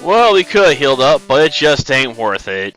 Well, we could have healed up, but it just ain't worth it.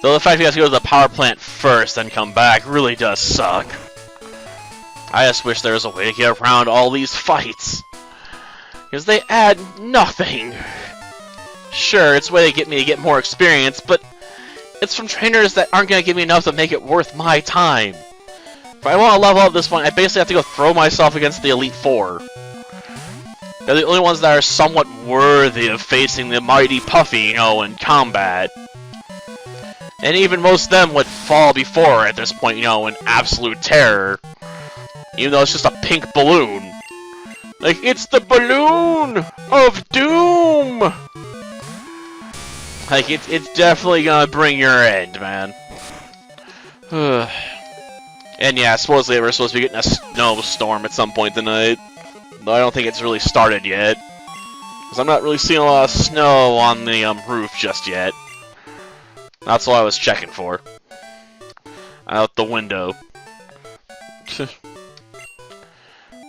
Though the fact we have to go to the power plant first and come back really does suck. I just wish there was a way to get around all these fights. Because they add nothing. Sure, it's a way to get me to get more experience, but it's from trainers that aren't going to give me enough to make it worth my time. If I want to level up at this point, I basically have to go throw myself against the Elite Four. They're the only ones that are somewhat worthy of facing the mighty Puffy, you know, in combat. And even most of them would fall before at this point, you know, in absolute terror. Even though it's just a pink balloon. Like, it's the balloon of doom! Like, it's definitely gonna bring your end, man. And yeah, supposedly we're supposed to be getting a snowstorm at some point tonight. Though I don't think it's really started yet. Because I'm not really seeing a lot of snow on the roof just yet. That's all I was checking for. Out the window.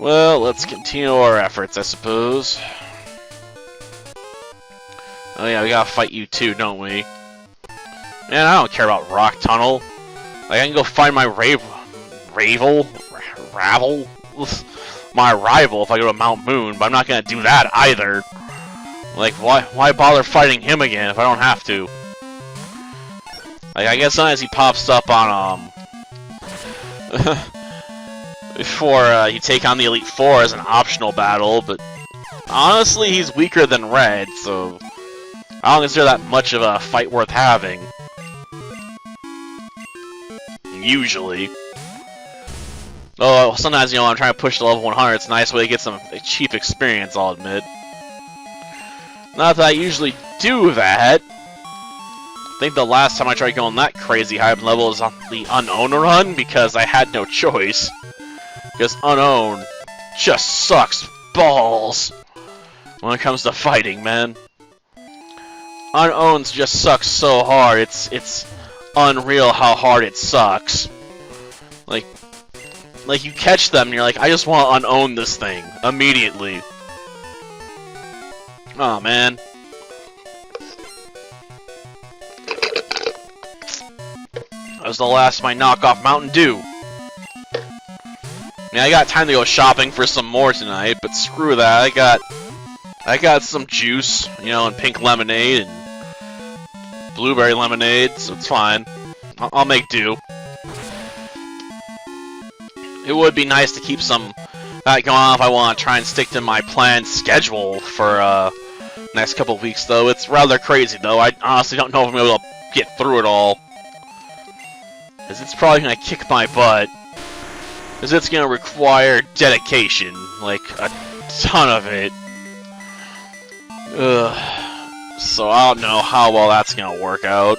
Well, let's continue our efforts, I suppose. Oh yeah, we gotta fight you too, don't we? Man, I don't care about Rock Tunnel. Like, I can go find my rival if I go to Mount Moon, but I'm not gonna do that either. Like, why bother fighting him again if I don't have to? Like, I guess sometimes he pops up on, before you take on the Elite Four as an optional battle, but honestly, he's weaker than Red, so I don't consider that much of a fight worth having. Usually. Oh, sometimes, you know, I'm trying to push to level 100, it's a nice way to get some cheap experience, I'll admit. Not that I usually do that. I think the last time I tried going that crazy high level was on the Unown run, because I had no choice. Because Unown just sucks balls when it comes to fighting, man. Unown just sucks so hard, it's unreal how hard it sucks. Like you catch them and you're like, I just want to unown this thing immediately. Oh man. That was the last of my knockoff Mountain Dew. Yeah, I got time to go shopping for some more tonight, but screw that. I got some juice, you know, and pink lemonade and blueberry lemonade, so it's fine. I'll make do. It would be nice to keep some that going on if I want to try and stick to my planned schedule for next couple of weeks, though. It's rather crazy, though. I honestly don't know if I'm able to get through it all. Because it's probably going to kick my butt. Because it's going to require dedication. Like, a ton of it. Ugh. So I don't know how well that's going to work out.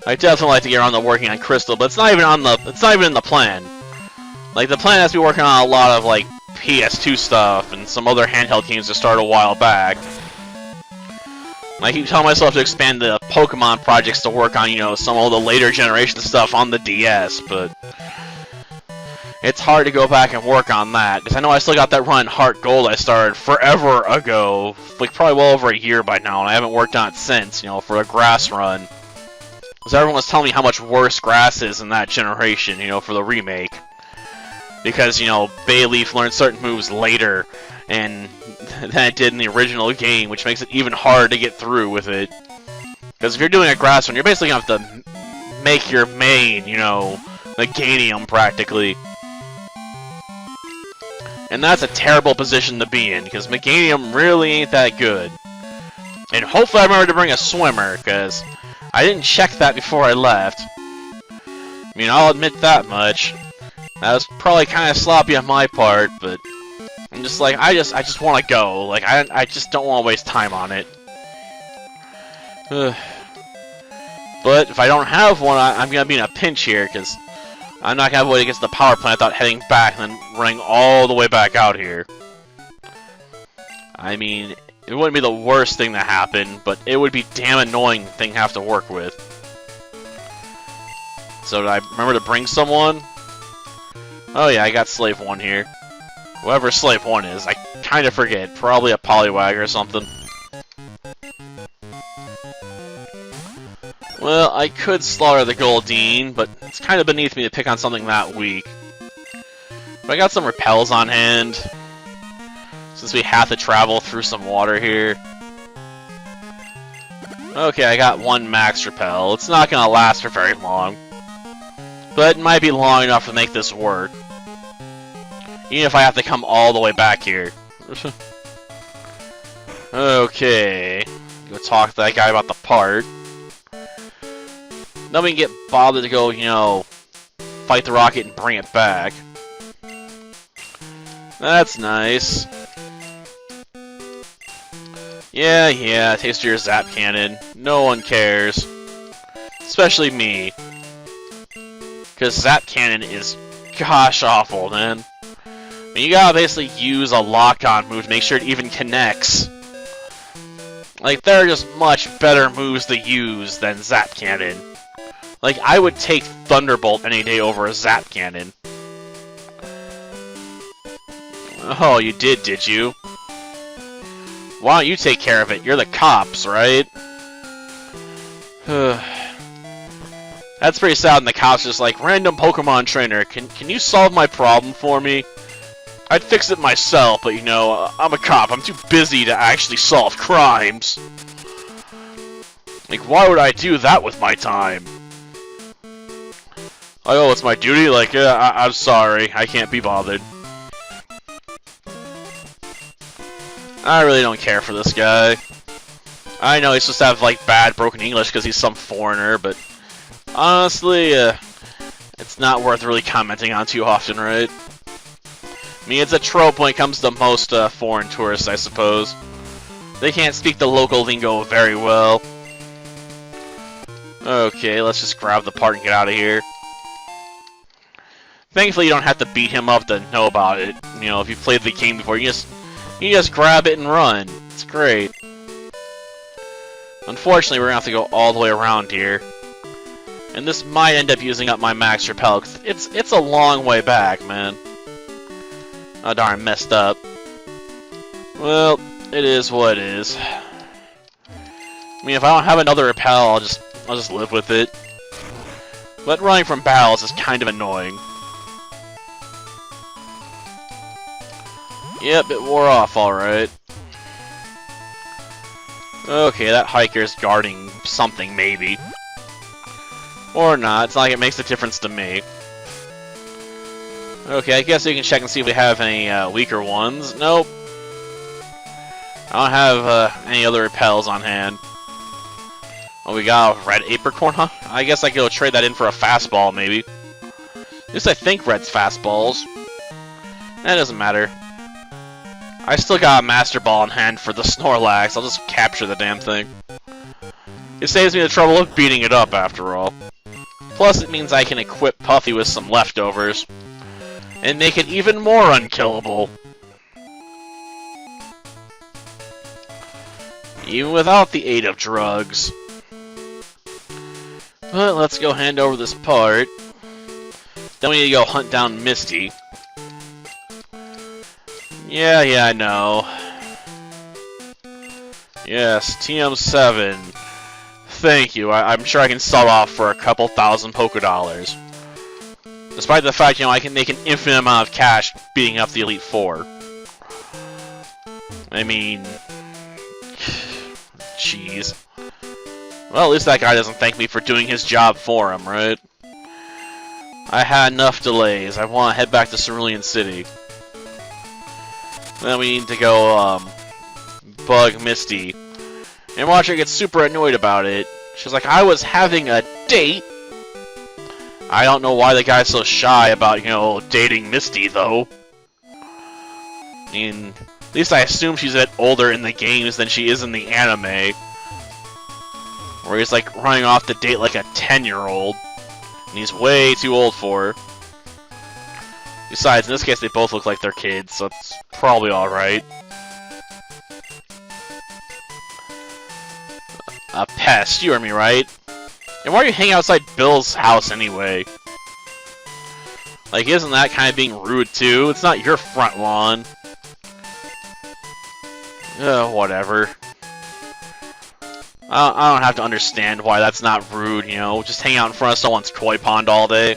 I definitely like to get around to working on Crystal, but it's not even in the plan. Like, the plan has to be working on a lot of, like, PS2 stuff and some other handheld games that started a while back. And I keep telling myself to expand the Pokémon projects to work on, you know, some of the later generation stuff on the DS, but it's hard to go back and work on that, because I know I still got that run Heart Gold I started forever ago, like probably well over a year by now, and I haven't worked on it since, you know, for a grass run. Because everyone was telling me how much worse grass is in that generation, you know, for the remake. Because, you know, Bayleaf learned certain moves later than it did in the original game, which makes it even harder to get through with it. Because if you're doing a grass run, you're basically going to have to make your main, you know, Meganium practically. And that's a terrible position to be in, because Meganium really ain't that good. And hopefully I remember to bring a swimmer, because I didn't check that before I left. I mean, I'll admit that much. That was probably kind of sloppy on my part, but I'm just like, I just want to go. Like, I just don't want to waste time on it. But if I don't have one, I'm going to be in a pinch here, because I'm not going to have a way to get to the power plant without heading back and then running all the way back out here. I mean, it wouldn't be the worst thing to happen, but it would be damn annoying thing to have to work with. So did I remember to bring someone? Oh yeah, I got Slave 1 here. Whoever Slave 1 is, I kind of forget. Probably a Poliwag or something. Well, I could slaughter the Goldeen, but it's kind of beneath me to pick on something that weak. But I got some repels on hand, since we have to travel through some water here. Okay, I got one max repel. It's not gonna last for very long, but it might be long enough to make this work. Even if I have to come all the way back here. Okay, go talk to that guy about the part. Then we can get bothered to go, you know, fight the rocket and bring it back. That's nice. Yeah, taste your Zap Cannon. No one cares. Especially me. Because Zap Cannon is gosh awful, man. I mean, you gotta basically use a lock-on move to make sure it even connects. Like, there are just much better moves to use than Zap Cannon. Like, I would take Thunderbolt any day over a Zap Cannon. Oh, you did you? Why don't you take care of it? You're the cops, right? That's pretty sad, and the cops just like, random Pokemon trainer, can you solve my problem for me? I'd fix it myself, but you know, I'm a cop. I'm too busy to actually solve crimes. Like, why would I do that with my time? Oh, it's my duty? Like, I'm sorry. I can't be bothered. I really don't care for this guy. I know he's supposed to have, like, bad broken English because he's some foreigner, but honestly, it's not worth really commenting on too often, right? I mean, it's a trope when it comes to most foreign tourists, I suppose. They can't speak the local lingo very well. Okay, let's just grab the part and get out of here. Thankfully, you don't have to beat him up to know about it. You know, if you've played the game before, you just grab it and run. It's great. Unfortunately, we're gonna have to go all the way around here. And this might end up using up my max repel, 'cause it's a long way back, man. Oh darn, messed up. Well, it is what it is. I mean, if I don't have another repel, I'll just live with it. But running from battles is kind of annoying. Yep, it wore off alright. Okay, that hiker's guarding something, maybe. Or not, it's not like it makes a difference to me. Okay, I guess we can check and see if we have any weaker ones. Nope. I don't have any other repels on hand. Oh, we got a red apricorn, huh? I guess I could go trade that in for a fastball, maybe. At least I think red's fastballs. That doesn't matter. I still got a Master Ball in hand for the Snorlax. I'll just capture the damn thing. It saves me the trouble of beating it up, after all. Plus, it means I can equip Puffy with some leftovers. And make it even more unkillable. Even without the aid of drugs. But let's go hand over this part. Then we need to go hunt down Misty. Yeah, I know. Yes, TM7. Thank you. I'm sure I can sell off for a couple thousand Pokédollars. Despite the fact, you know, I can make an infinite amount of cash beating up the Elite Four. I mean... Jeez. Well, at least that guy doesn't thank me for doing his job for him, right? I had enough delays. I want to head back to Cerulean City. Then we need to go, bug Misty. And watch her get super annoyed about it. She's like, I was having a date! I don't know why the guy's so shy about, you know, dating Misty, though. I mean, at least I assume she's a bit older in the games than she is in the anime. Where he's, like, running off to date like a 10-year-old. And he's way too old for her. Besides, in this case, they both look like they're kids, so it's probably alright. A pest, you heard me right. And why are you hanging outside Bill's house anyway? Like, isn't that kind of being rude too? It's not your front lawn. Whatever. I don't have to understand why that's not rude, you know, just hang out in front of someone's koi pond all day.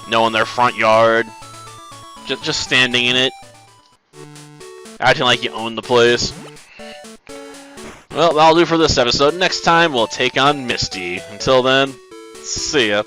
Knowing their front yard. Just standing in it. Acting like you own the place. Well, that'll do for this episode. Next time, we'll take on Misty. Until then, see ya.